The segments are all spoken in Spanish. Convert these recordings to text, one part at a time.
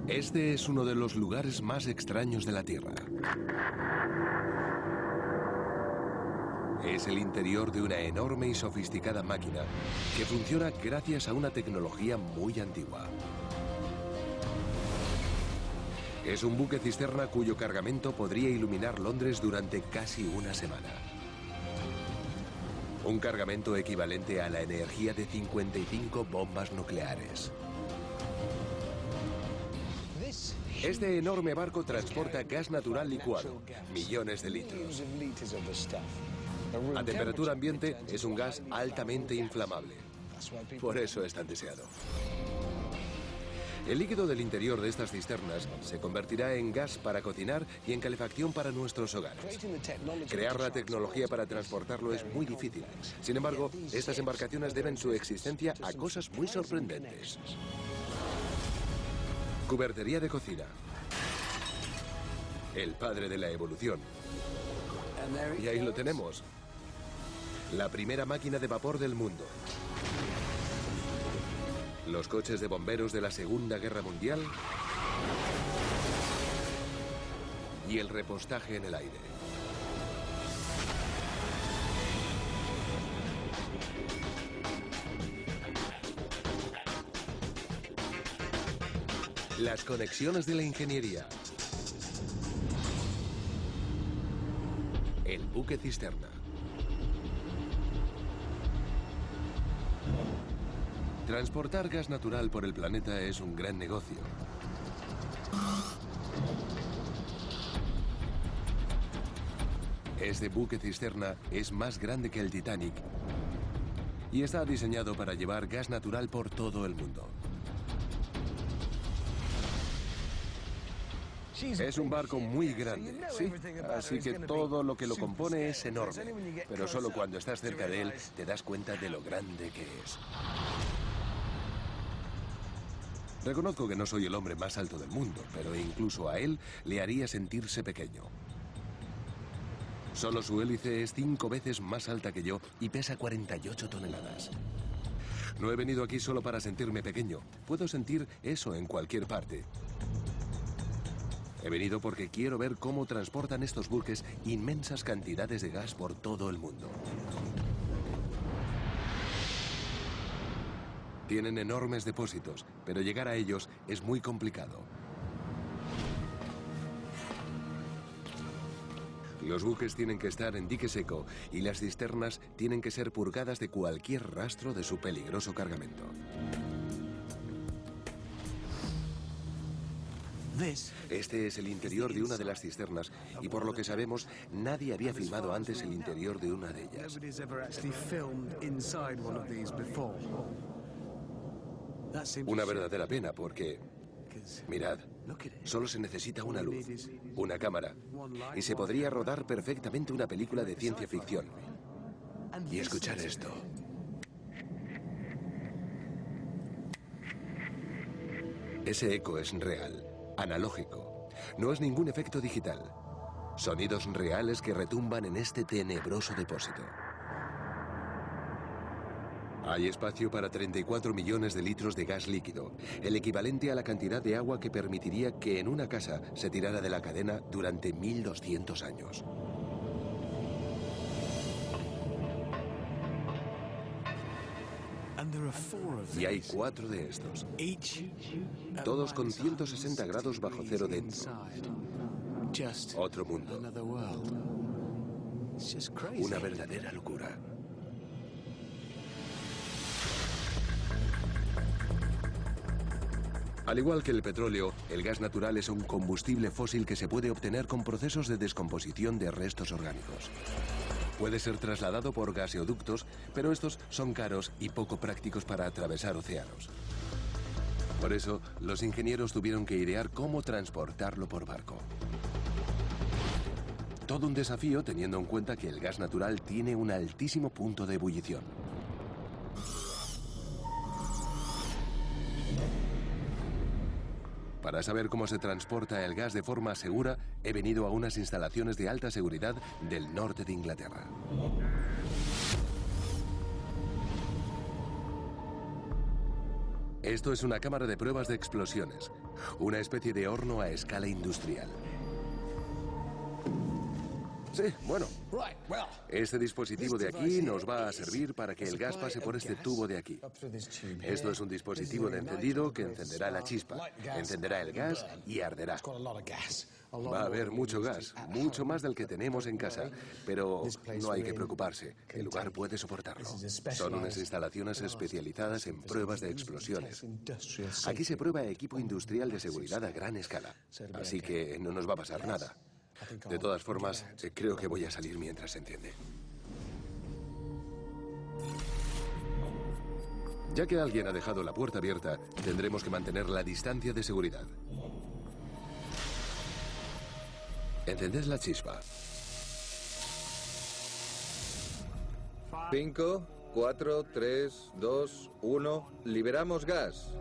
Este es uno de los lugares más extraños de la Tierra. Es el interior de una enorme y sofisticada máquina que funciona gracias a una tecnología muy antigua. Es un buque cisterna cuyo cargamento podría iluminar Londres durante casi una semana. Un cargamento equivalente a la energía de 55 bombas nucleares. Este enorme barco transporta gas natural licuado, millones de litros. A temperatura ambiente es un gas altamente inflamable. Por eso es tan deseado. El líquido del interior de estas cisternas se convertirá en gas para cocinar y en calefacción para nuestros hogares. Crear la tecnología para transportarlo es muy difícil. Sin embargo, estas embarcaciones deben su existencia a cosas muy sorprendentes. Cubertería de cocina. El padre de la evolución. Y ahí lo tenemos. La primera máquina de vapor del mundo. Los coches de bomberos de la Segunda Guerra Mundial. Y el repostaje en el aire. Las conexiones de la ingeniería. El buque cisterna. Transportar gas natural por el planeta es un gran negocio. Este buque cisterna es más grande que el Titanic y está diseñado para llevar gas natural por todo el mundo. Es un barco muy grande, sí, así que todo lo que lo compone es enorme, pero solo cuando estás cerca de él te das cuenta de lo grande que es. Reconozco que no soy el hombre más alto del mundo, pero incluso a él le haría sentirse pequeño. Solo su hélice es 5 veces más alta que yo y pesa 48 toneladas. No he venido aquí solo para sentirme pequeño, puedo sentir eso en cualquier parte. He venido porque quiero ver cómo transportan estos buques inmensas cantidades de gas por todo el mundo. Tienen enormes depósitos, pero llegar a ellos es muy complicado. Los buques tienen que estar en dique seco y las cisternas tienen que ser purgadas de cualquier rastro de su peligroso cargamento. Este es el interior de una de las cisternas y por lo que sabemos, nadie había filmado antes el interior de una de ellas. Una verdadera pena porque, mirad, solo se necesita una luz, una cámara y se podría rodar perfectamente una película de ciencia ficción. Y escuchar esto. Ese eco es real. Analógico. No es ningún efecto digital. Sonidos reales que retumban en este tenebroso depósito. Hay espacio para 34 millones de litros de gas líquido, el equivalente a la cantidad de agua que permitiría que en una casa se tirara de la cadena durante 1200 años. Y hay 4 de estos, todos con 160 grados bajo cero dentro. Otro mundo. Una verdadera locura. Al igual que el petróleo, el gas natural es un combustible fósil que se puede obtener con procesos de descomposición de restos orgánicos. Puede ser trasladado por gaseoductos, pero estos son caros y poco prácticos para atravesar océanos. Por eso, los ingenieros tuvieron que idear cómo transportarlo por barco. Todo un desafío teniendo en cuenta que el gas natural tiene un altísimo punto de ebullición. Para saber cómo se transporta el gas de forma segura, he venido a unas instalaciones de alta seguridad del norte de Inglaterra. Esto es una cámara de pruebas de explosiones. Una especie de horno a escala industrial. Sí, bueno. Este dispositivo de aquí nos va a servir para que el gas pase por este tubo de aquí. Esto es un dispositivo de encendido que encenderá la chispa, encenderá el gas y arderá. Va a haber mucho gas, mucho más del que tenemos en casa, pero no hay que preocuparse, el lugar puede soportarlo. Son unas instalaciones especializadas en pruebas de explosiones. Aquí se prueba equipo industrial de seguridad a gran escala, así que no nos va a pasar nada. De todas formas, creo que voy a salir mientras se enciende. Ya que alguien ha dejado la puerta abierta, tendremos que mantener la distancia de seguridad. Encended la chispa. 5, 4, 3, 2, 1. Liberamos gas.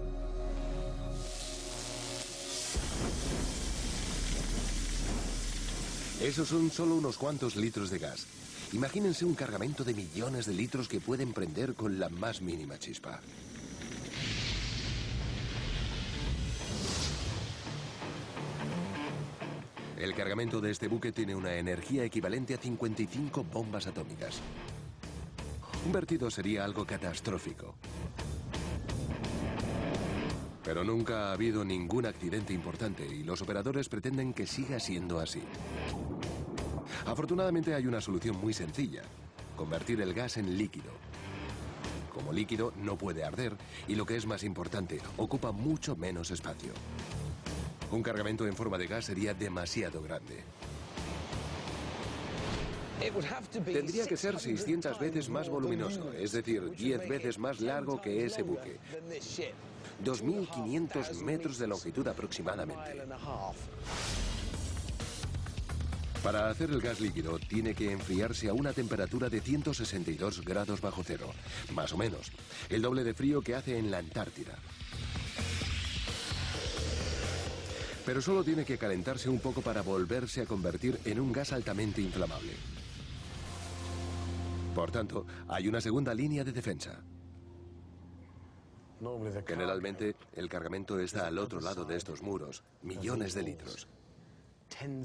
Esos son solo unos cuantos litros de gas. Imagínense un cargamento de millones de litros que pueden prender con la más mínima chispa. El cargamento de este buque tiene una energía equivalente a 55 bombas atómicas. Un vertido sería algo catastrófico. Pero nunca ha habido ningún accidente importante y los operadores pretenden que siga siendo así. Afortunadamente hay una solución muy sencilla: convertir el gas en líquido. Como líquido no puede arder y, lo que es más importante, ocupa mucho menos espacio. Un cargamento en forma de gas sería demasiado grande. Tendría que ser 600 veces más voluminoso, es decir, 10 veces más largo que ese buque. 2.500 metros de longitud aproximadamente. Para hacer el gas líquido tiene que enfriarse a una temperatura de 162 grados bajo cero, más o menos, el doble de frío que hace en la Antártida. Pero solo tiene que calentarse un poco para volverse a convertir en un gas altamente inflamable. Por tanto, hay una segunda línea de defensa. Generalmente, el cargamento está al otro lado de estos muros, millones de litros.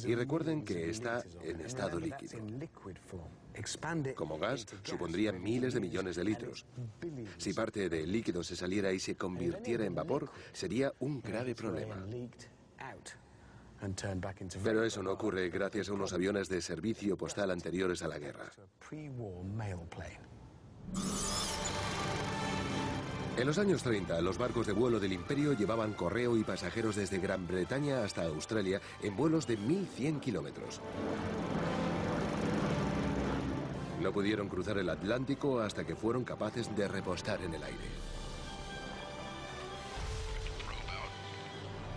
Y recuerden que está en estado líquido. Como gas, supondría miles de millones de litros. Si parte del líquido se saliera y se convirtiera en vapor, sería un grave problema. Pero eso no ocurre gracias a unos aviones de servicio postal anteriores a la guerra. En los años 30, los barcos de vuelo del Imperio llevaban correo y pasajeros desde Gran Bretaña hasta Australia en vuelos de 1.100 kilómetros. No pudieron cruzar el Atlántico hasta que fueron capaces de repostar en el aire.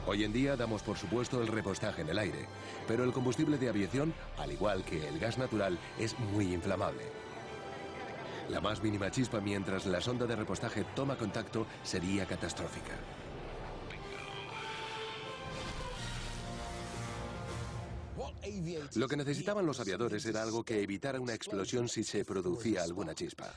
Hoy en día damos por supuesto el repostaje en el aire, pero el combustible de aviación, al igual que el gas natural, es muy inflamable. La más mínima chispa mientras la sonda de repostaje toma contacto sería catastrófica. Lo que necesitaban los aviadores era algo que evitara una explosión si se producía alguna chispa.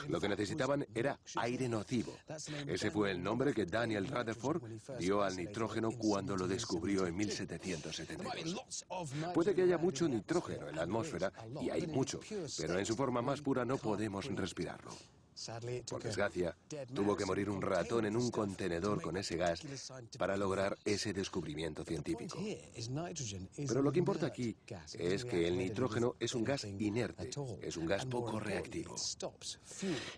Lo que necesitaban era aire nocivo. Ese fue el nombre que Daniel Rutherford dio al nitrógeno cuando lo descubrió en 1772. Puede que haya mucho nitrógeno en la atmósfera, y hay mucho, pero en su forma más pura no podemos respirarlo. Por desgracia, tuvo que morir un ratón en un contenedor con ese gas para lograr ese descubrimiento científico. Pero lo que importa aquí es que el nitrógeno es un gas inerte, es un gas poco reactivo.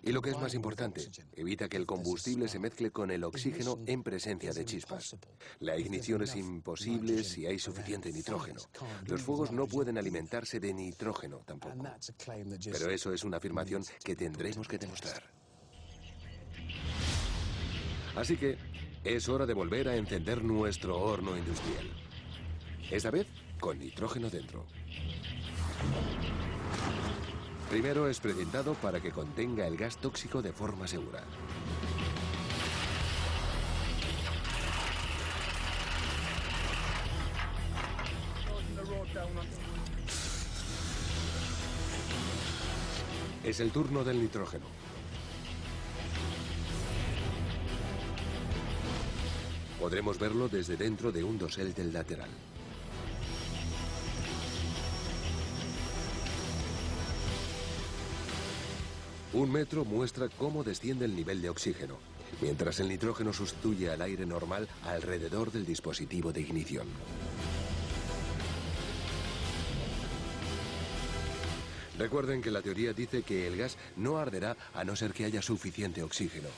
Y lo que es más importante, evita que el combustible se mezcle con el oxígeno en presencia de chispas. La ignición es imposible si hay suficiente nitrógeno. Los fuegos no pueden alimentarse de nitrógeno tampoco. Pero eso es una afirmación que tendremos que demostrar. Así que es hora de volver a encender nuestro horno industrial. Esta vez con nitrógeno dentro. Primero es precintado para que contenga el gas tóxico de forma segura. Es el turno del nitrógeno. Podremos verlo desde dentro de un dosel del lateral. Un metro muestra cómo desciende el nivel de oxígeno, mientras el nitrógeno sustituye al aire normal alrededor del dispositivo de ignición. Recuerden que la teoría dice que el gas no arderá a no ser que haya suficiente oxígeno.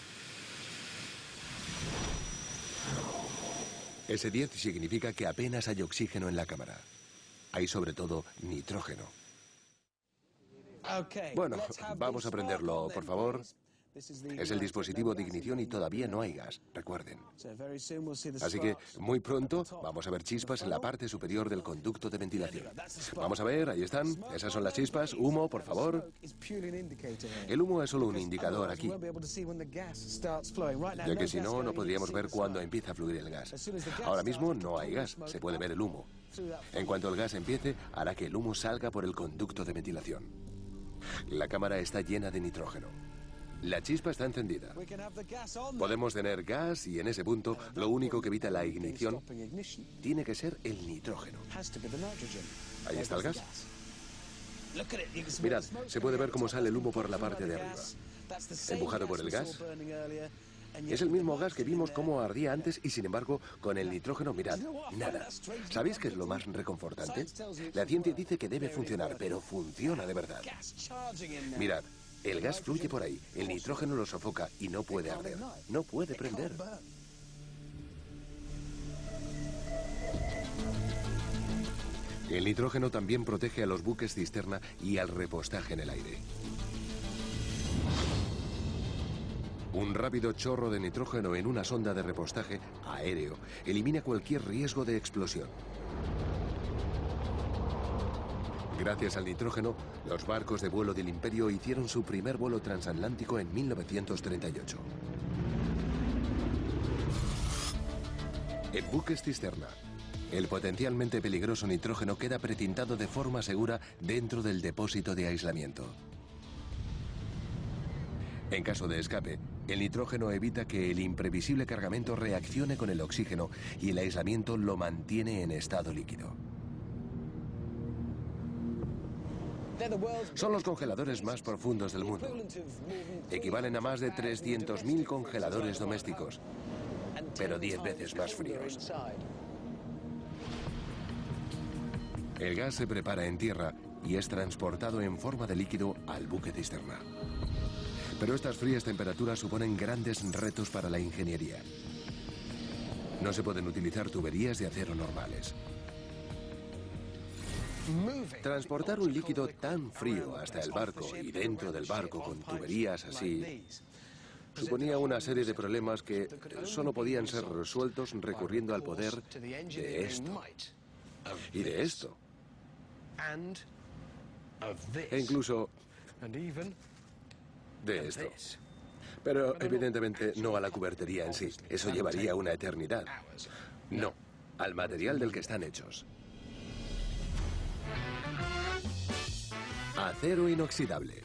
S10 significa que apenas hay oxígeno en la cámara. Hay sobre todo nitrógeno. Bueno, vamos a prenderlo, por favor. Es el dispositivo de ignición y todavía no hay gas, recuerden. Así que muy pronto vamos a ver chispas en la parte superior del conducto de ventilación. Vamos a ver, ahí están. Esas son las chispas. Humo, por favor. El humo es solo un indicador aquí, ya que si no, no podríamos ver cuándo empieza a fluir el gas. Ahora mismo no hay gas, se puede ver el humo. En cuanto el gas empiece, hará que el humo salga por el conducto de ventilación. La cámara está llena de nitrógeno. La chispa está encendida. Podemos tener gas y en ese punto lo único que evita la ignición tiene que ser el nitrógeno. Ahí está el gas. Mirad, se puede ver cómo sale el humo por la parte de arriba. Empujado por el gas. Es el mismo gas que vimos cómo ardía antes y sin embargo con el nitrógeno, mirad, nada. ¿Sabéis qué es lo más reconfortante? La ciencia dice que debe funcionar, pero funciona de verdad. Mirad. El gas fluye por ahí, el nitrógeno lo sofoca y no puede arder, no puede prender. El nitrógeno también protege a los buques cisterna y al repostaje en el aire. Un rápido chorro de nitrógeno en una sonda de repostaje aéreo elimina cualquier riesgo de explosión. Gracias al nitrógeno, los barcos de vuelo del Imperio hicieron su primer vuelo transatlántico en 1938. En buques cisterna, el potencialmente peligroso nitrógeno queda precintado de forma segura dentro del depósito de aislamiento. En caso de escape, el nitrógeno evita que el imprevisible cargamento reaccione con el oxígeno y el aislamiento lo mantiene en estado líquido. Son los congeladores más profundos del mundo. Equivalen a más de 300.000 congeladores domésticos, pero 10 veces más fríos. El gas se prepara en tierra y es transportado en forma de líquido al buque cisterna. Pero estas frías temperaturas suponen grandes retos para la ingeniería. No se pueden utilizar tuberías de acero normales. Transportar un líquido tan frío hasta el barco y dentro del barco con tuberías así suponía una serie de problemas que solo podían ser resueltos recurriendo al poder de esto y de esto e incluso de esto. Pero evidentemente no a la cubertería en sí. Eso llevaría una eternidad. No, al material del que están hechos. Acero inoxidable.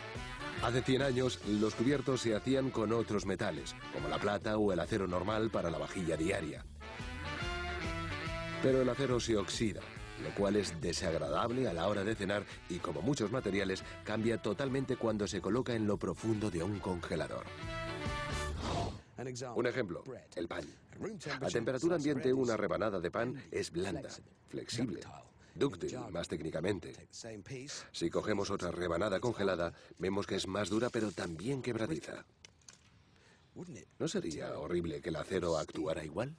Hace 100 años, los cubiertos se hacían con otros metales, como la plata o el acero normal para la vajilla diaria. Pero el acero se oxida, lo cual es desagradable a la hora de cenar y, como muchos materiales, cambia totalmente cuando se coloca en lo profundo de un congelador. Un ejemplo, el pan. A temperatura ambiente, una rebanada de pan es blanda, flexible, dúctil, más técnicamente. Si cogemos otra rebanada congelada, vemos que es más dura pero también quebradiza. ¿No sería horrible que el acero actuara igual?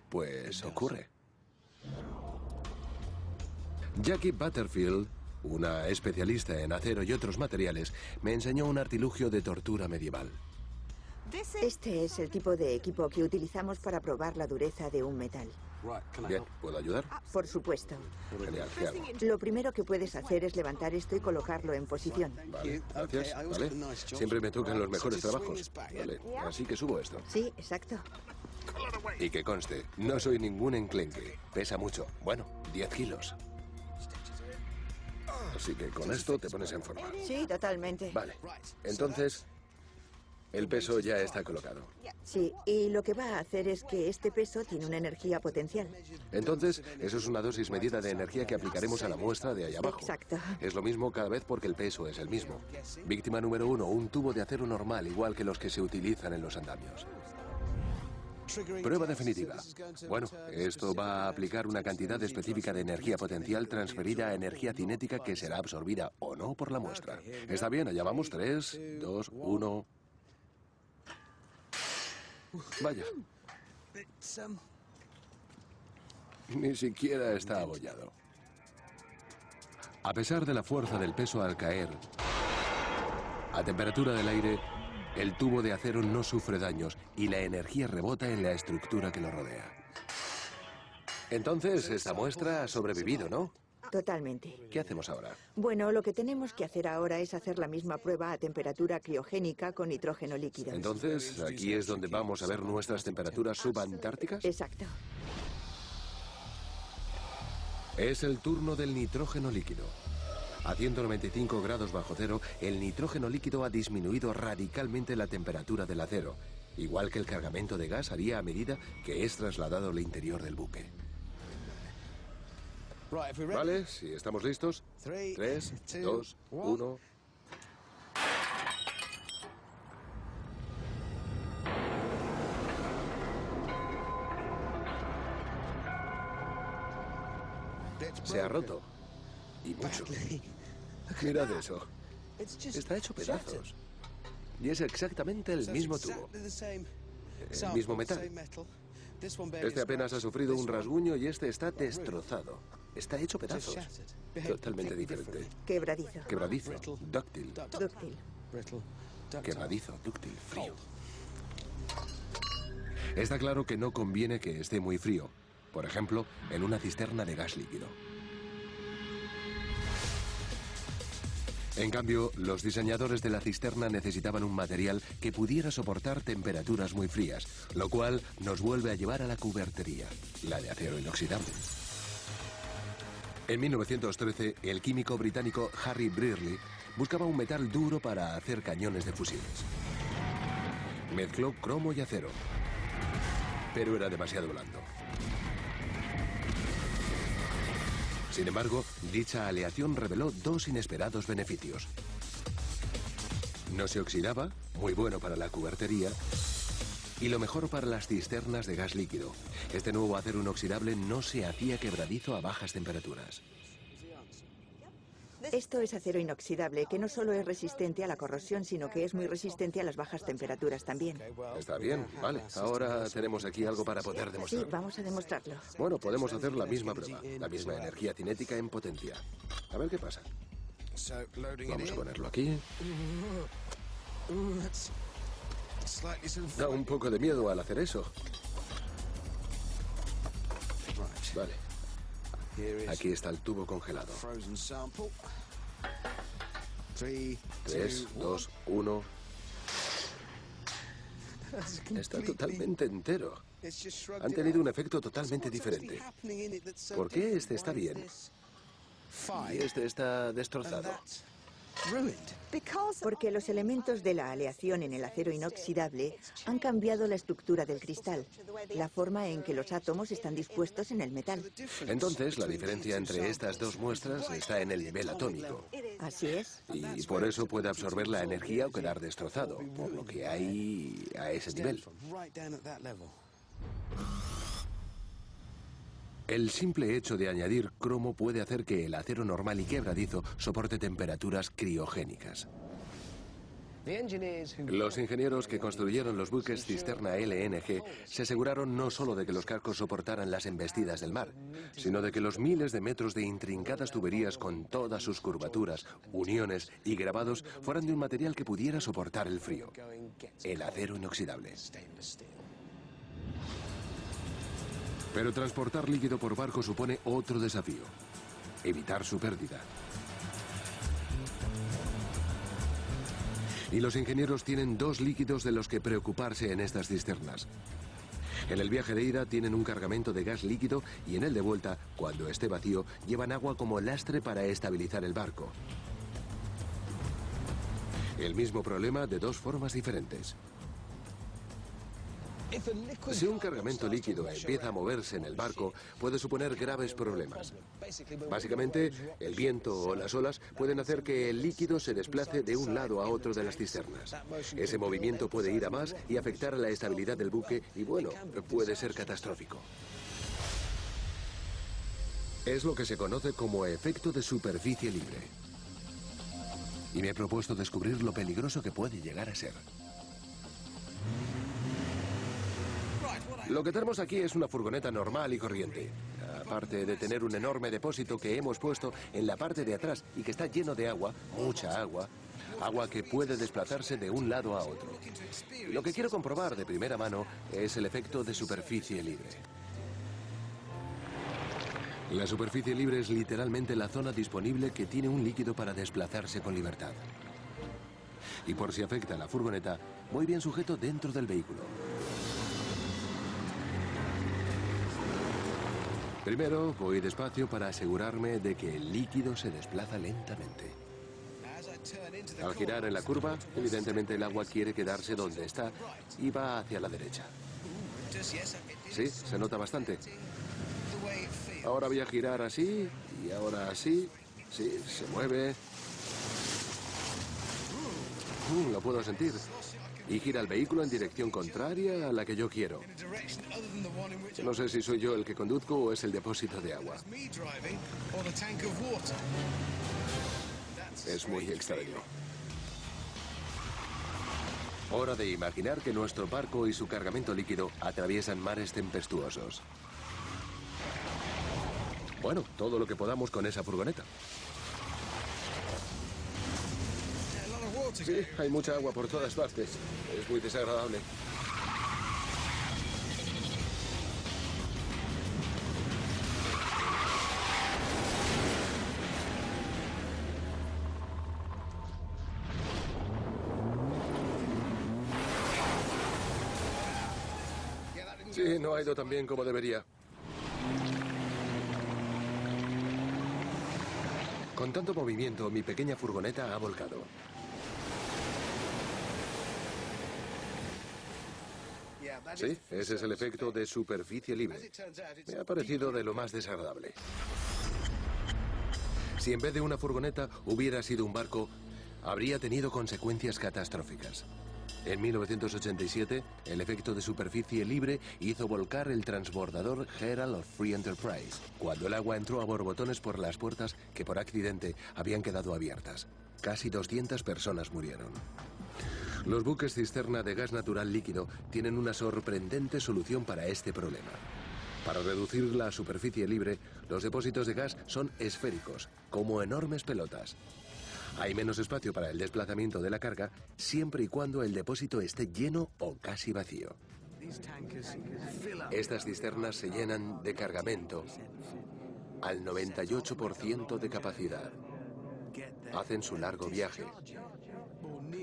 Pues ocurre. Jackie Butterfield, una especialista en acero y otros materiales, me enseñó un artilugio de tortura medieval. Este es el tipo de equipo que utilizamos para probar la dureza de un metal. Bien, ¿puedo ayudar? Por supuesto. Genial, ¿qué hago? Lo primero que puedes hacer es levantar esto y colocarlo en posición. Vale, gracias, vale. Siempre me tocan los mejores trabajos. Vale, así que subo esto. Sí, exacto. Y que conste, no soy ningún enclenque. Pesa mucho. Bueno, 10 kilos. Así que con esto te pones en forma. Sí, totalmente. Vale, entonces El peso ya está colocado. Sí, y lo que va a hacer es que este peso tiene una energía potencial. Entonces, eso es una dosis medida de energía que aplicaremos a la muestra de allá abajo. Exacto. Es lo mismo cada vez porque el peso es el mismo. Víctima número 1, un tubo de acero normal, igual que los que se utilizan en los andamios. Prueba definitiva. Bueno, esto va a aplicar una cantidad específica de energía potencial transferida a energía cinética que será absorbida o no por la muestra. Está bien, allá vamos. 3, 2, 1... Vaya. Ni siquiera está abollado. A pesar de la fuerza del peso al caer, a temperatura del aire, el tubo de acero no sufre daños y la energía rebota en la estructura que lo rodea. Entonces, esta muestra ha sobrevivido, ¿no? Totalmente. ¿Qué hacemos ahora? Bueno, lo que tenemos que hacer ahora es hacer la misma prueba a temperatura criogénica con nitrógeno líquido. Entonces, ¿aquí es donde vamos a ver nuestras temperaturas subantárticas? Exacto. Es el turno del nitrógeno líquido. A 195 grados bajo cero, el nitrógeno líquido ha disminuido radicalmente la temperatura del acero, igual que el cargamento de gas haría a medida que es trasladado al interior del buque. Vale, si estamos listos. 3, 2, 1... Se ha roto. Y mucho. Mirad eso. Está hecho pedazos. Y es exactamente el mismo tubo. El mismo metal. Este apenas ha sufrido un rasguño y este está destrozado. Está hecho pedazos. Totalmente diferente. Quebradizo. Quebradizo. Dúctil. Dúctil. Quebradizo. Dúctil. Frío. Está claro que no conviene que esté muy frío. Por ejemplo, en una cisterna de gas líquido. En cambio, los diseñadores de la cisterna necesitaban un material que pudiera soportar temperaturas muy frías, lo cual nos vuelve a llevar a la cubertería, la de acero inoxidable. En 1913, el químico británico Harry Brearley buscaba un metal duro para hacer cañones de fusiles. Mezcló cromo y acero, pero era demasiado blando. Sin embargo, dicha aleación reveló dos inesperados beneficios. No se oxidaba, muy bueno para la cubertería, y lo mejor para las cisternas de gas líquido. Este nuevo acero inoxidable no se hacía quebradizo a bajas temperaturas. Esto es acero inoxidable, que no solo es resistente a la corrosión, sino que es muy resistente a las bajas temperaturas también. Está bien, vale. Ahora tenemos aquí algo para poder demostrarlo. Sí, vamos a demostrarlo. Bueno, podemos hacer la misma prueba, la misma energía cinética en potencia. A ver qué pasa. Vamos a ponerlo aquí. Da un poco de miedo al hacer eso. Vale. Aquí está el tubo congelado. 3, 2, 1... Está totalmente entero. Han tenido un efecto totalmente diferente. ¿Por qué este está bien y este está destrozado? Porque los elementos de la aleación en el acero inoxidable han cambiado la estructura del cristal, la forma en que los átomos están dispuestos en el metal. Entonces, la diferencia entre estas dos muestras está en el nivel atómico. Así es. Y por eso puede absorber la energía o quedar destrozado, por lo que hay a ese nivel. El simple hecho de añadir cromo puede hacer que el acero normal y quebradizo soporte temperaturas criogénicas. Los ingenieros que construyeron los buques cisterna LNG se aseguraron no solo de que los cascos soportaran las embestidas del mar, sino de que los miles de metros de intrincadas tuberías con todas sus curvaturas, uniones y grabados fueran de un material que pudiera soportar el frío, el acero inoxidable. Pero transportar líquido por barco supone otro desafío: evitar su pérdida. Y los ingenieros tienen dos líquidos de los que preocuparse en estas cisternas. En el viaje de ida tienen un cargamento de gas líquido y en el de vuelta, cuando esté vacío, llevan agua como lastre para estabilizar el barco. El mismo problema de dos formas diferentes. Si un cargamento líquido empieza a moverse en el barco, puede suponer graves problemas. Básicamente, el viento o las olas pueden hacer que el líquido se desplace de un lado a otro de las cisternas. Ese movimiento puede ir a más y afectar a la estabilidad del buque y, bueno, puede ser catastrófico. Es lo que se conoce como efecto de superficie libre. Y me he propuesto descubrir lo peligroso que puede llegar a ser. Lo que tenemos aquí es una furgoneta normal y corriente. Aparte de tener un enorme depósito que hemos puesto en la parte de atrás y que está lleno de agua, mucha agua, agua que puede desplazarse de un lado a otro. Lo que quiero comprobar de primera mano es el efecto de superficie libre. La superficie libre es literalmente la zona disponible que tiene un líquido para desplazarse con libertad. Y por si afecta a la furgoneta, muy bien sujeto dentro del vehículo. Primero voy despacio para asegurarme de que el líquido se desplaza lentamente. Al girar en la curva, evidentemente el agua quiere quedarse donde está y va hacia la derecha. Sí, se nota bastante. Ahora voy a girar así y ahora así. Sí, se mueve. Lo puedo sentir. Y gira el vehículo en dirección contraria a la que yo quiero. No sé si soy yo el que conduzco o es el depósito de agua. Es muy extraño. Hora de imaginar que nuestro barco y su cargamento líquido atraviesan mares tempestuosos. Bueno, todo lo que podamos con esa furgoneta. Sí, hay mucha agua por todas partes. Es muy desagradable. Sí, no ha ido tan bien como debería. Con tanto movimiento, mi pequeña furgoneta ha volcado. Sí, ese es el efecto de superficie libre. Me ha parecido de lo más desagradable. Si en vez de una furgoneta hubiera sido un barco, habría tenido consecuencias catastróficas. En 1987, el efecto de superficie libre hizo volcar el transbordador Herald of Free Enterprise, cuando el agua entró a borbotones por las puertas que por accidente habían quedado abiertas. Casi 200 personas murieron. Los buques cisterna de gas natural líquido tienen una sorprendente solución para este problema. Para reducir la superficie libre, los depósitos de gas son esféricos, como enormes pelotas. Hay menos espacio para el desplazamiento de la carga, siempre y cuando el depósito esté lleno o casi vacío. Estas cisternas se llenan de cargamento al 98% de capacidad. Hacen su largo viaje.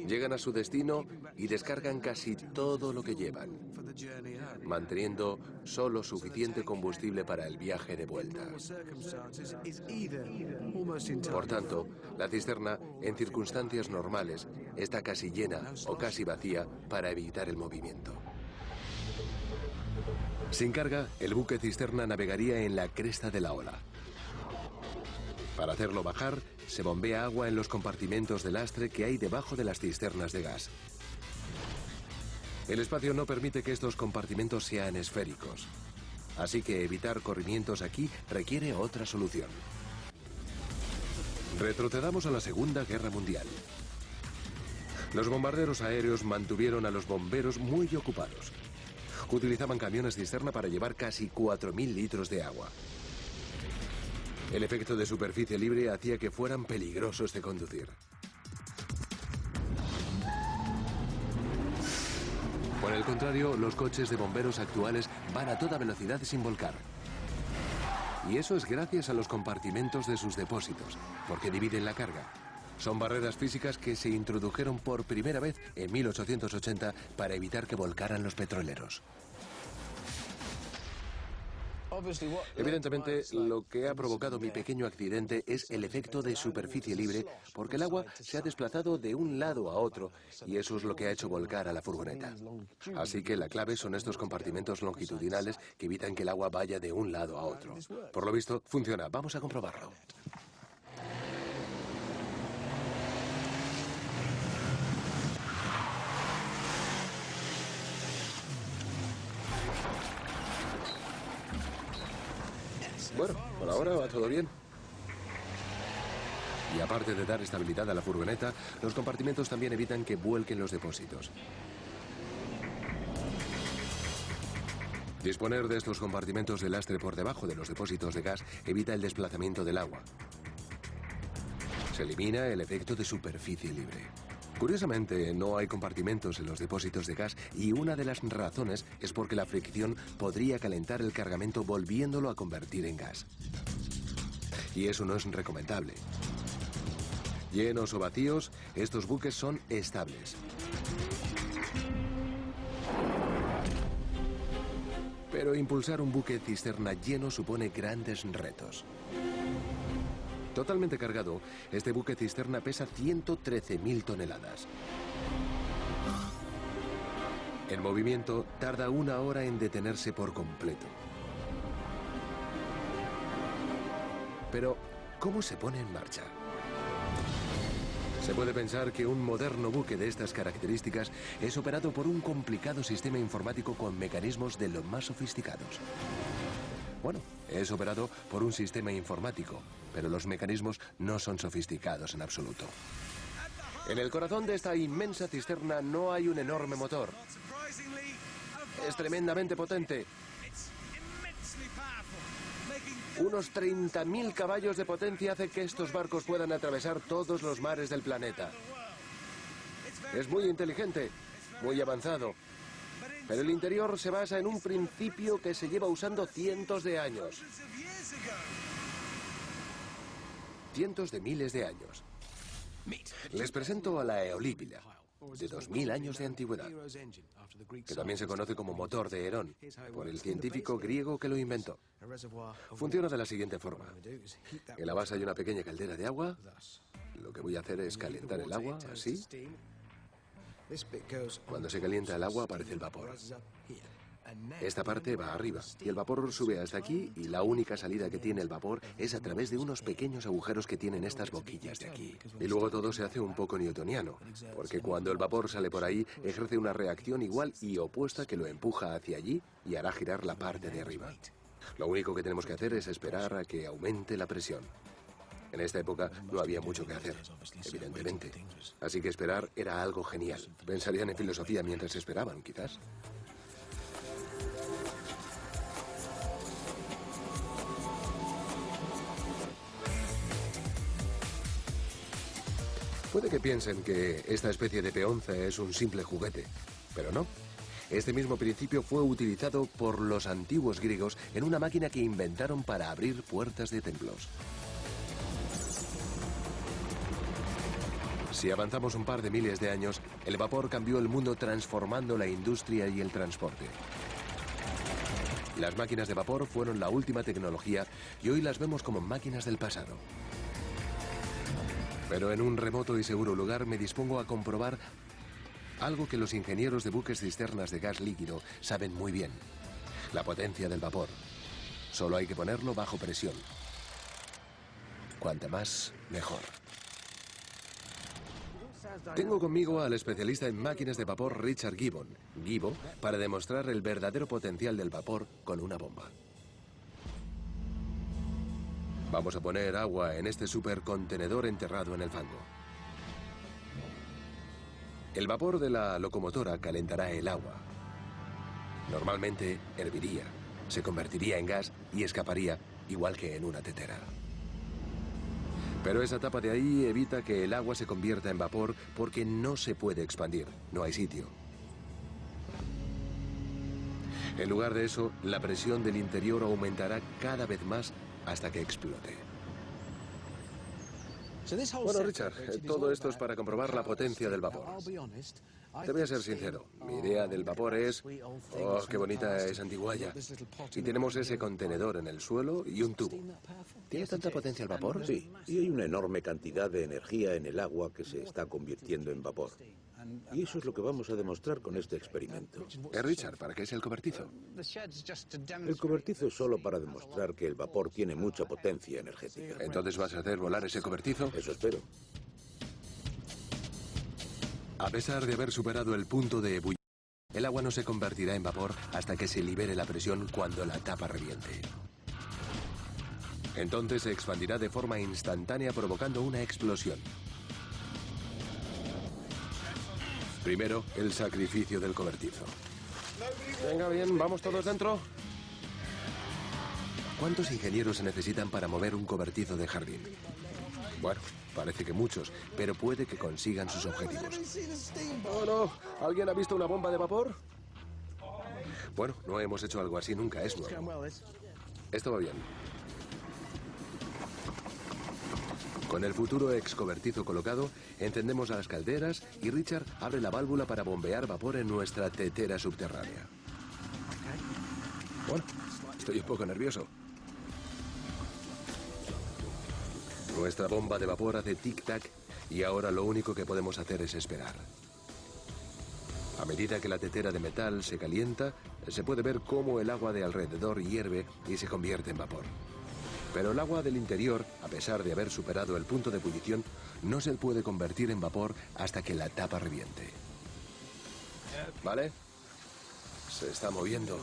Llegan a su destino y descargan casi todo lo que llevan, manteniendo solo suficiente combustible para el viaje de vuelta. Por tanto, la cisterna, en circunstancias normales, está casi llena o casi vacía para evitar el movimiento. Sin carga, el buque cisterna navegaría en la cresta de la ola. Para hacerlo bajar, se bombea agua en los compartimentos de lastre que hay debajo de las cisternas de gas. El espacio no permite que estos compartimentos sean esféricos, así que evitar corrimientos aquí requiere otra solución. Retrocedamos a la Segunda Guerra Mundial. Los bombarderos aéreos mantuvieron a los bomberos muy ocupados. Utilizaban camiones cisterna para llevar casi 4.000 litros de agua. El efecto de superficie libre hacía que fueran peligrosos de conducir. Por el contrario, los coches de bomberos actuales van a toda velocidad sin volcar. Y eso es gracias a los compartimentos de sus depósitos, porque dividen la carga. Son barreras físicas que se introdujeron por primera vez en 1880 para evitar que volcaran los petroleros. Evidentemente, lo que ha provocado mi pequeño accidente es el efecto de superficie libre, porque el agua se ha desplazado de un lado a otro y eso es lo que ha hecho volcar a la furgoneta. Así que la clave son estos compartimentos longitudinales que evitan que el agua vaya de un lado a otro. Por lo visto, funciona. Vamos a comprobarlo. Bueno, por ahora va todo bien. Y aparte de dar estabilidad a la furgoneta, los compartimentos también evitan que vuelquen los depósitos. Disponer de estos compartimentos de lastre por debajo de los depósitos de gas evita el desplazamiento del agua. Se elimina el efecto de superficie libre. Curiosamente, no hay compartimentos en los depósitos de gas y una de las razones es porque la fricción podría calentar el cargamento volviéndolo a convertir en gas. Y eso no es recomendable. Llenos o vacíos, estos buques son estables. Pero impulsar un buque cisterna lleno supone grandes retos. Totalmente cargado, este buque cisterna pesa 113.000 toneladas. En movimiento, tarda 1 hora en detenerse por completo. Pero, ¿cómo se pone en marcha? Se puede pensar que un moderno buque de estas características es operado por un complicado sistema informático con mecanismos de lo más sofisticados. Bueno, es operado por un sistema informático, pero los mecanismos no son sofisticados en absoluto. En el corazón de esta inmensa cisterna no hay un enorme motor. Es tremendamente potente. Unos 30.000 caballos de potencia hace que estos barcos puedan atravesar todos los mares del planeta. Es muy inteligente, muy avanzado. Pero el interior se basa en un principio que se lleva usando cientos de años. Cientos de miles de años. Les presento a la eolípila, de 2000 años de antigüedad, que también se conoce como motor de Herón, por el científico griego que lo inventó. Funciona de la siguiente forma. En la base hay una pequeña caldera de agua. Lo que voy a hacer es calentar el agua, así. Cuando se calienta el agua aparece el vapor. Esta parte va arriba y el vapor sube hasta aquí y la única salida que tiene el vapor es a través de unos pequeños agujeros que tienen estas boquillas de aquí. Y luego todo se hace un poco newtoniano, porque cuando el vapor sale por ahí ejerce una reacción igual y opuesta que lo empuja hacia allí y hará girar la parte de arriba. Lo único que tenemos que hacer es esperar a que aumente la presión. En esta época no había mucho que hacer, evidentemente. Así que esperar era algo genial. Pensarían en filosofía mientras esperaban, quizás. Puede que piensen que esta especie de peonza es un simple juguete, pero no. Este mismo principio fue utilizado por los antiguos griegos en una máquina que inventaron para abrir puertas de templos. Si avanzamos un par de miles de años, el vapor cambió el mundo transformando la industria y el transporte. Las máquinas de vapor fueron la última tecnología y hoy las vemos como máquinas del pasado. Pero en un remoto y seguro lugar me dispongo a comprobar algo que los ingenieros de buques cisternas de gas líquido saben muy bien: la potencia del vapor. Solo hay que ponerlo bajo presión. Cuanta más, mejor. Tengo conmigo al especialista en máquinas de vapor Richard Gibbon, Gibo, para demostrar el verdadero potencial del vapor con una bomba. Vamos a poner agua en este supercontenedor enterrado en el fango. El vapor de la locomotora calentará el agua. Normalmente herviría, se convertiría en gas y escaparía igual que en una tetera. Pero esa tapa de ahí evita que el agua se convierta en vapor porque no se puede expandir, no hay sitio. En lugar de eso, la presión del interior aumentará cada vez más hasta que explote. Bueno, Richard, todo esto es para comprobar la potencia del vapor. Te voy a ser sincero, mi idea del vapor es... ¡Oh, qué bonita es Antiguaya! Y tenemos ese contenedor en el suelo y un tubo. ¿Tiene tanta potencia el vapor? Sí, y hay una enorme cantidad de energía en el agua que se está convirtiendo en vapor. Y eso es lo que vamos a demostrar con este experimento. Richard, ¿para qué es el cobertizo? El cobertizo es solo para demostrar que el vapor tiene mucha potencia energética. ¿Entonces vas a hacer volar ese cobertizo? Eso espero. A pesar de haber superado el punto de ebullición, el agua no se convertirá en vapor hasta que se libere la presión cuando la tapa reviente. Entonces se expandirá de forma instantánea provocando una explosión. Primero, el sacrificio del cobertizo. Venga, bien, ¿vamos todos dentro? ¿Cuántos ingenieros se necesitan para mover un cobertizo de jardín? Bueno, parece que muchos, pero puede que consigan sus objetivos. Oh, no. ¿Alguien ha visto una bomba de vapor? Bueno, no hemos hecho algo así nunca, es nuevo. Esto va bien. Con el futuro excobertizo colocado, encendemos las calderas y Richard abre la válvula para bombear vapor en nuestra tetera subterránea. Bueno, estoy un poco nervioso. Nuestra bomba de vapor hace tic-tac y ahora lo único que podemos hacer es esperar. A medida que la tetera de metal se calienta, se puede ver cómo el agua de alrededor hierve y se convierte en vapor. Pero el agua del interior, a pesar de haber superado el punto de ebullición, no se puede convertir en vapor hasta que la tapa reviente. ¿Vale? Se está moviendo.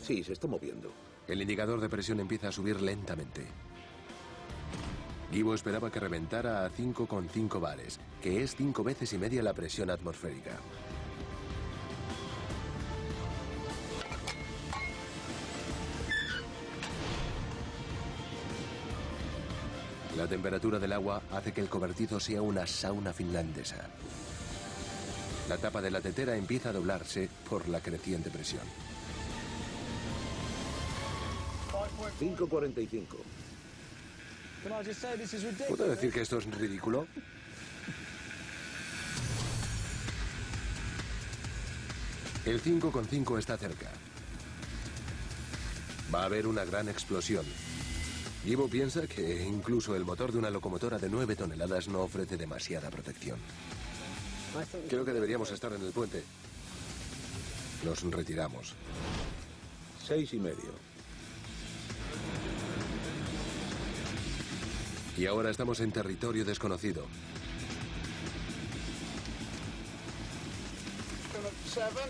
Sí, se está moviendo. El indicador de presión empieza a subir lentamente. Guibo esperaba que reventara a 5,5 bares, que es 5 veces y media la presión atmosférica. La temperatura del agua hace que el cobertizo sea una sauna finlandesa. La tapa de la tetera empieza a doblarse por la creciente presión. 5,45. ¿Puedo decir que esto es ridículo? El 5,5 está cerca. Va a haber una gran explosión. Guibo piensa que incluso el motor de una locomotora de 9 toneladas no ofrece demasiada protección. Creo que deberíamos estar en el puente. Nos retiramos. 6,5. Y ahora estamos en territorio desconocido.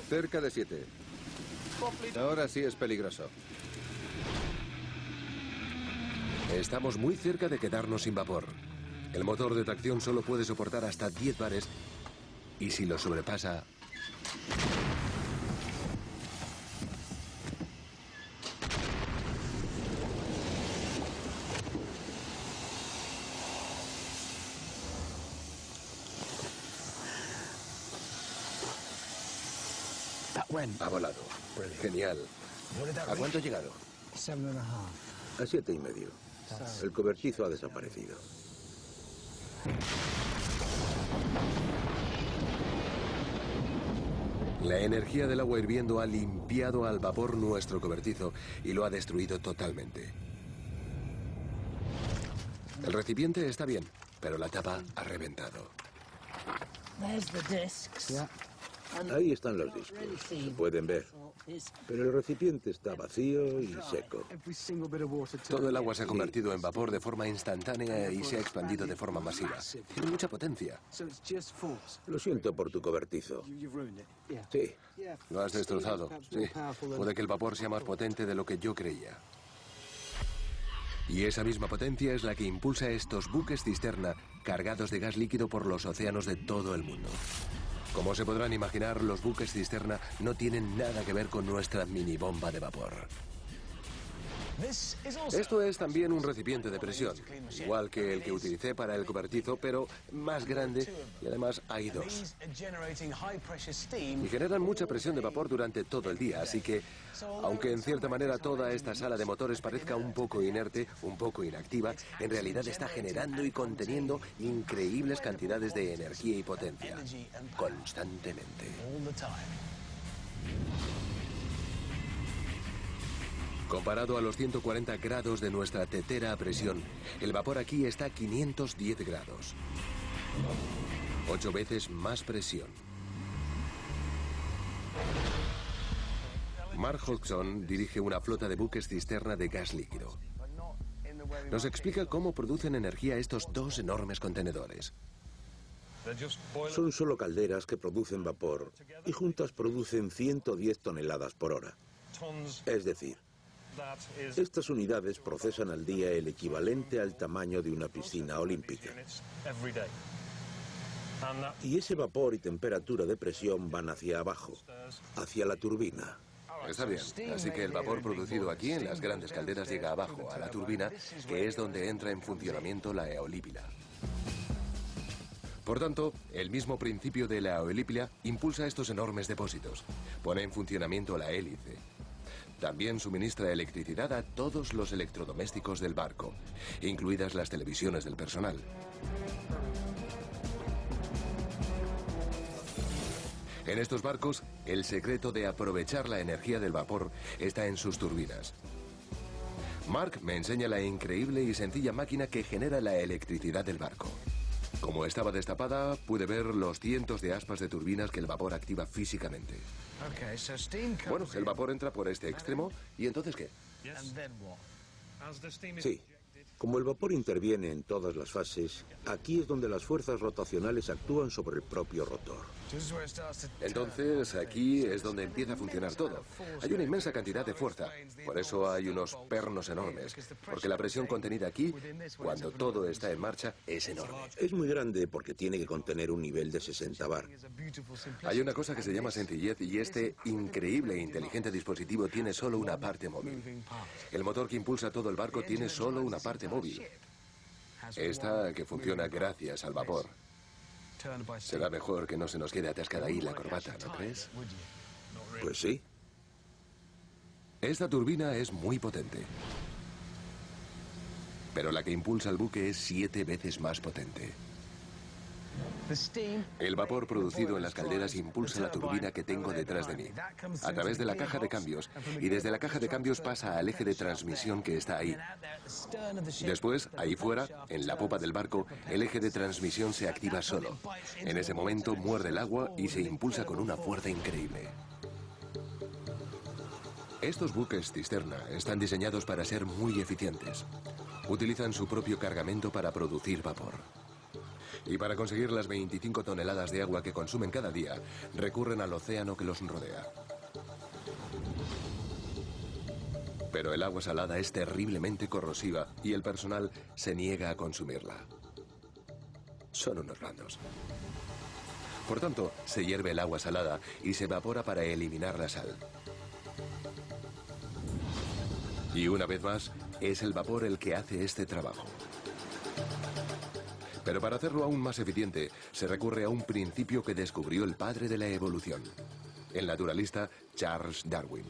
Cerca de 7. Ahora sí es peligroso. Estamos muy cerca de quedarnos sin vapor. El motor de tracción solo puede soportar hasta 10 bares y si lo sobrepasa... Ha volado. Genial. ¿A cuánto ha llegado? A 7,5. El cobertizo ha desaparecido. La energía del agua hirviendo ha limpiado al vapor nuestro cobertizo y lo ha destruido totalmente. El recipiente está bien, pero la tapa ha reventado. Ahí están los discos. Se pueden ver. Pero el recipiente está vacío y seco. Todo el agua se ha convertido en vapor de forma instantánea y se ha expandido de forma masiva. Tiene mucha potencia. Lo siento por tu cobertizo. Sí. Lo has destrozado. Sí. Puede que el vapor sea más potente de lo que yo creía. Y esa misma potencia es la que impulsa estos buques cisterna cargados de gas líquido por los océanos de todo el mundo. Como se podrán imaginar, los buques cisterna no tienen nada que ver con nuestra mini bomba de vapor. Esto es también un recipiente de presión, igual que el que utilicé para el cobertizo, pero más grande, y además hay dos. Y generan mucha presión de vapor durante todo el día, así que, aunque en cierta manera toda esta sala de motores parezca un poco inerte, un poco inactiva, en realidad está generando y conteniendo increíbles cantidades de energía y potencia, constantemente. Comparado a los 140 grados de nuestra tetera a presión, el vapor aquí está a 510 grados. 8 veces más presión. Mark Hodgson dirige una flota de buques cisterna de gas líquido. Nos explica cómo producen energía estos dos enormes contenedores. Son solo calderas que producen vapor y juntas producen 110 toneladas por hora. Es decir, estas unidades procesan al día el equivalente al tamaño de una piscina olímpica. Y ese vapor y temperatura de presión van hacia abajo, hacia la turbina. Está bien, así que el vapor producido aquí en las grandes calderas llega abajo, a la turbina, que es donde entra en funcionamiento la eolípila. Por tanto, el mismo principio de la eolípila impulsa estos enormes depósitos. Pone en funcionamiento la hélice. También suministra electricidad a todos los electrodomésticos del barco, incluidas las televisiones del personal. En estos barcos, el secreto de aprovechar la energía del vapor está en sus turbinas. Mark me enseña la increíble y sencilla máquina que genera la electricidad del barco. Como estaba destapada, pude ver los cientos de aspas de turbinas que el vapor activa físicamente. Bueno, el vapor entra por este extremo, ¿y entonces qué? Sí. Como el vapor interviene en todas las fases, aquí es donde las fuerzas rotacionales actúan sobre el propio rotor. Entonces, aquí es donde empieza a funcionar todo. Hay una inmensa cantidad de fuerza, por eso hay unos pernos enormes, porque la presión contenida aquí, cuando todo está en marcha, es enorme. Es muy grande porque tiene que contener un nivel de 60 bar. Hay una cosa que se llama sencillez y este increíble e inteligente dispositivo tiene solo una parte móvil. El motor que impulsa todo el barco tiene solo una parte móvil. Esta que funciona gracias al vapor. Será mejor que no se nos quede atascada ahí la corbata, ¿no crees? Pues sí. Esta turbina es muy potente. Pero la que impulsa el buque es 7 veces más potente. El vapor producido en las calderas impulsa la turbina que tengo detrás de mí, a través de la caja de cambios, y desde la caja de cambios pasa al eje de transmisión que está ahí. Después, ahí fuera, en la popa del barco, el eje de transmisión se activa solo. En ese momento muerde el agua y se impulsa con una fuerza increíble. Estos buques cisterna están diseñados para ser muy eficientes. Utilizan su propio cargamento para producir vapor. Y para conseguir las 25 toneladas de agua que consumen cada día, recurren al océano que los rodea. Pero el agua salada es terriblemente corrosiva y el personal se niega a consumirla. Son unos blandos. Por tanto, se hierve el agua salada y se evapora para eliminar la sal. Y una vez más, es el vapor el que hace este trabajo. Pero para hacerlo aún más eficiente, se recurre a un principio que descubrió el padre de la evolución, el naturalista Charles Darwin.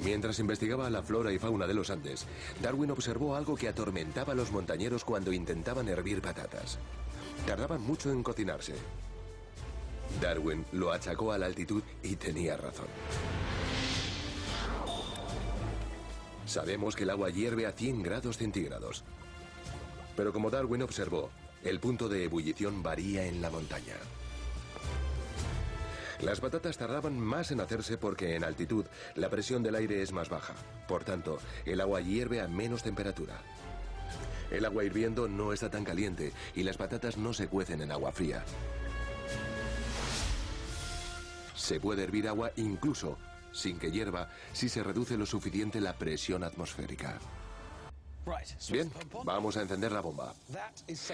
Mientras investigaba la flora y fauna de los Andes, Darwin observó algo que atormentaba a los montañeros cuando intentaban hervir patatas. Tardaban mucho en cocinarse. Darwin lo achacó a la altitud y tenía razón. Sabemos que el agua hierve a 100 grados centígrados. Pero como Darwin observó, el punto de ebullición varía en la montaña. Las patatas tardaban más en hacerse porque en altitud la presión del aire es más baja. Por tanto, el agua hierve a menos temperatura. El agua hirviendo no está tan caliente y las patatas no se cuecen en agua fría. Se puede hervir agua incluso sin que hierva si se reduce lo suficiente la presión atmosférica. Bien, vamos a encender la bomba.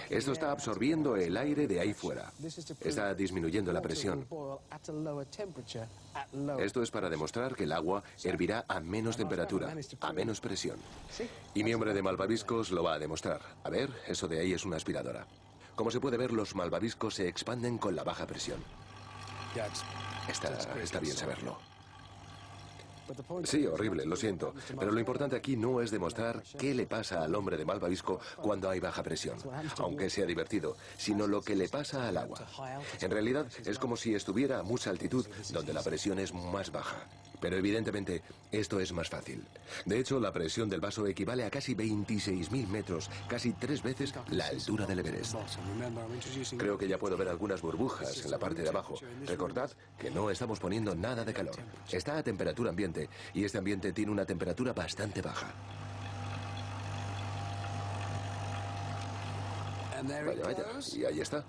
Esto está absorbiendo el aire de ahí fuera. Está disminuyendo la presión. Esto es para demostrar que el agua hervirá a menos temperatura, a menos presión. Y mi hombre de malvaviscos lo va a demostrar. A ver, eso de ahí es una aspiradora. Como se puede ver, los malvaviscos se expanden con la baja presión. Está bien saberlo. Sí, horrible, lo siento. Pero lo importante aquí no es demostrar qué le pasa al hombre de malvavisco cuando hay baja presión, aunque sea divertido, sino lo que le pasa al agua. En realidad es como si estuviera a mucha altitud, donde la presión es más baja. Pero evidentemente esto es más fácil. De hecho, la presión del vaso equivale a casi 26.000 metros, casi 3 veces la altura del Everest. Creo que ya puedo ver algunas burbujas en la parte de abajo. Recordad que no estamos poniendo nada de calor. Está a temperatura ambiente y este ambiente tiene una temperatura bastante baja. Vaya, vaya, y ahí está.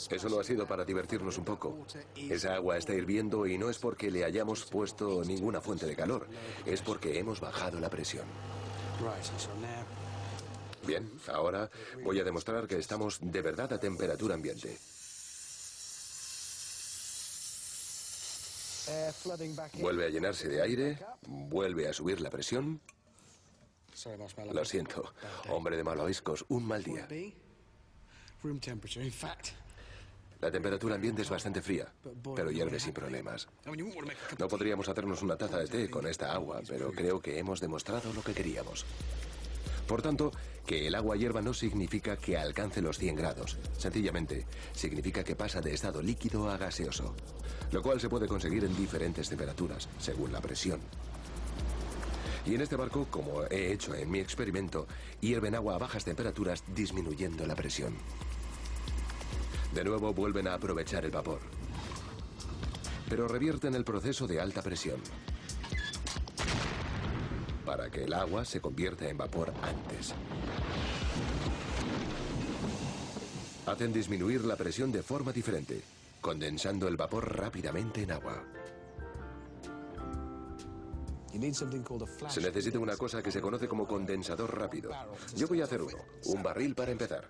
Eso no ha sido para divertirnos un poco. Esa agua está hirviendo y no es porque le hayamos puesto ninguna fuente de calor, es porque hemos bajado la presión. Bien, ahora voy a demostrar que estamos de verdad a temperatura ambiente. Vuelve a llenarse de aire, vuelve a subir la presión. Lo siento, hombre de malvaviscos, un mal día. La temperatura ambiente es bastante fría, pero hierve sin problemas. No podríamos hacernos una taza de té con esta agua, pero creo que hemos demostrado lo que queríamos. Por tanto, que el agua hierva no significa que alcance los 100 grados. Sencillamente, significa que pasa de estado líquido a gaseoso, lo cual se puede conseguir en diferentes temperaturas, según la presión. Y en este barco, como he hecho en mi experimento, hierven agua a bajas temperaturas disminuyendo la presión. De nuevo vuelven a aprovechar el vapor, pero revierten el proceso de alta presión para que el agua se convierta en vapor antes. Hacen disminuir la presión de forma diferente, condensando el vapor rápidamente en agua. Se necesita una cosa que se conoce como condensador rápido. Yo voy a hacer uno, un barril para empezar.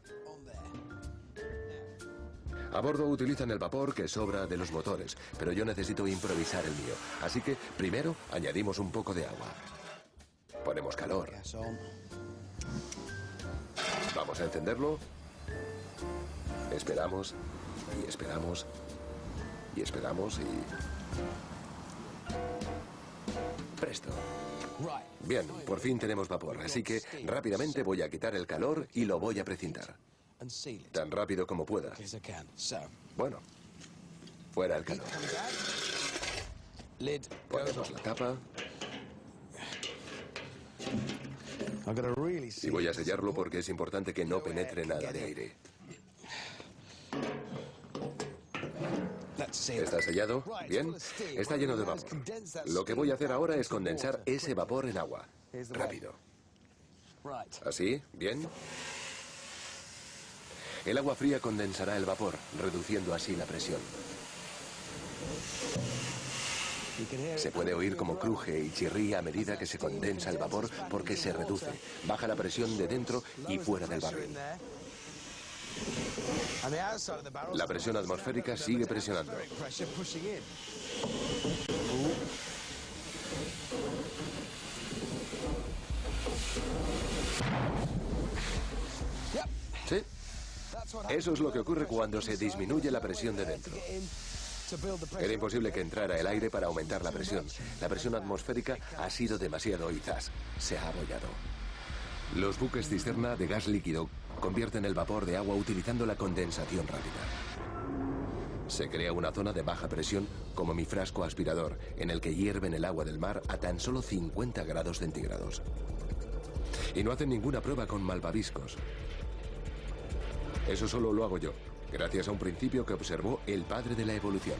A bordo utilizan el vapor que sobra de los motores, pero yo necesito improvisar el mío. Así que primero añadimos un poco de agua. Ponemos calor. Vamos a encenderlo. Esperamos y esperamos y esperamos y... Presto. Bien, por fin tenemos vapor, así que rápidamente voy a quitar el calor y lo voy a precintar. Tan rápido como pueda. Bueno, fuera el calor. Ponemos la tapa. Y voy a sellarlo porque es importante que no penetre nada de aire. ¿Está sellado? Bien. Está lleno de vapor. Lo que voy a hacer ahora es condensar ese vapor en agua. Rápido. ¿Así? ¿Bien? El agua fría condensará el vapor, reduciendo así la presión. Se puede oír como cruje y chirría a medida que se condensa el vapor porque se reduce. Baja la presión de dentro y fuera del barril. La presión atmosférica sigue presionando. ¿Sí? Eso es lo que ocurre cuando se disminuye la presión de dentro. Era imposible que entrara el aire para aumentar la presión. La presión atmosférica ha sido demasiado y ¡zas! Se ha abollado. Los buques cisterna de gas líquido convierten el vapor de agua utilizando la condensación rápida. Se crea una zona de baja presión, como mi frasco aspirador, en el que hierven el agua del mar a tan solo 50 grados centígrados. Y no hacen ninguna prueba con malvaviscos. Eso solo lo hago yo, gracias a un principio que observó el padre de la evolución.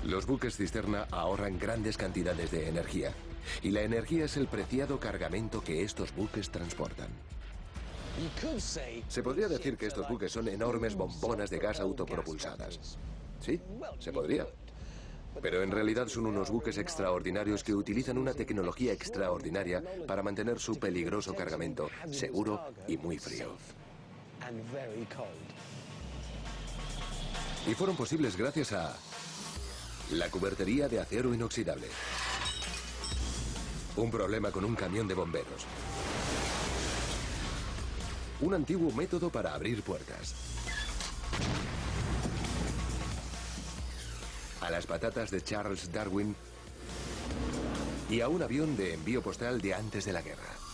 Los buques cisterna ahorran grandes cantidades de energía, y la energía es el preciado cargamento que estos buques transportan. Se podría decir que estos buques son enormes bombonas de gas autopropulsadas. Sí, se podría. Pero en realidad son unos buques extraordinarios que utilizan una tecnología extraordinaria para mantener su peligroso cargamento seguro y muy frío. Y fueron posibles gracias a la cubertería de acero inoxidable. Un problema con un camión de bomberos. Un antiguo método para abrir puertas. A las patatas de Charles Darwin y a un avión de envío postal de antes de la guerra.